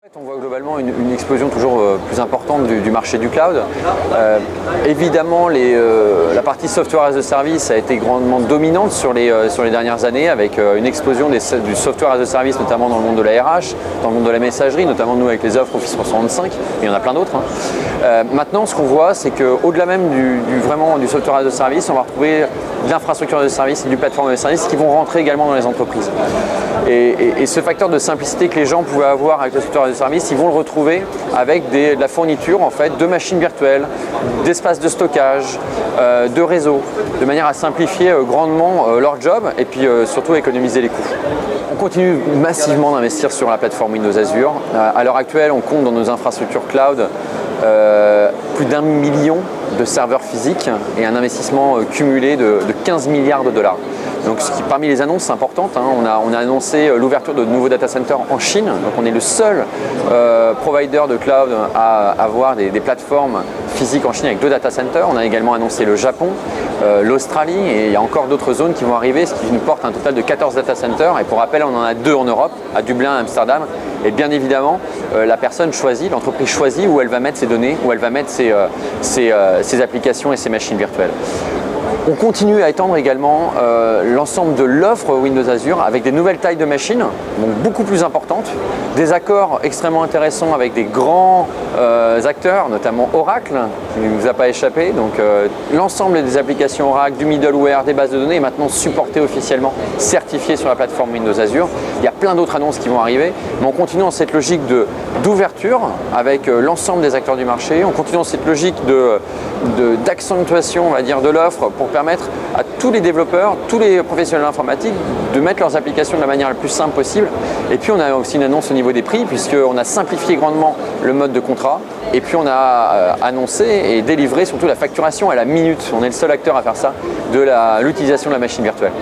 On voit globalement une explosion toujours plus importante du marché du cloud. Évidemment, la partie software as a service a été grandement dominante sur les dernières années, avec une explosion du software as a service, notamment dans le monde de la RH, dans le monde de la messagerie, notamment nous avec les offres Office 365, il y en a plein d'autres. Maintenant, ce qu'on voit, c'est qu'au-delà même du software as a service, on va retrouver de l'infrastructure as a service et du plateforme as a service qui vont rentrer également dans les entreprises. Et ce facteur de simplicité que les gens pouvaient avoir avec le software as a service, ils vont le retrouver avec de la fourniture en fait, de machines virtuelles, d'espaces de stockage, de réseaux, de manière à simplifier grandement leur job et puis surtout économiser les coûts. On continue massivement d'investir sur la plateforme Windows Azure. À l'heure actuelle, on compte dans nos infrastructures cloud plus d'1 million de serveurs physiques et un investissement cumulé de 15 milliards de dollars. Donc, parmi les annonces importantes, on a annoncé l'ouverture de nouveaux data centers en Chine. Donc, on est le seul provider de cloud à avoir des plateformes physiques en Chine avec 2 data centers. On a également annoncé le Japon, l'Australie et il y a encore d'autres zones qui vont arriver, ce qui nous porte un total de 14 data centers. Et pour rappel, on en a 2 en Europe, à Dublin et Amsterdam. Et bien évidemment, la personne choisit, l'entreprise choisit où elle va mettre ses données, où elle va mettre ses applications et ses machines virtuelles. On continue à étendre également l'ensemble de l'offre Windows Azure avec des nouvelles tailles de machines, donc beaucoup plus importantes, des accords extrêmement intéressants avec des grands acteurs, notamment Oracle, qui ne nous a pas échappé. Donc l'ensemble des applications Oracle, du middleware, des bases de données est maintenant supporté officiellement, certifié sur la plateforme Windows Azure. Il y a plein d'autres annonces qui vont arriver, mais on continue dans cette logique d'ouverture avec l'ensemble des acteurs du marché. On continue dans cette logique d'accentuation, on va dire, de l'offre pour permettre à tous les développeurs, tous les professionnels informatiques de mettre leurs applications de la manière la plus simple possible. Et puis on a aussi une annonce au niveau des prix puisqu'on a simplifié grandement le mode de contrat et puis on a annoncé et délivré surtout la facturation à la minute. On est le seul acteur à faire ça, de l'utilisation de la machine virtuelle.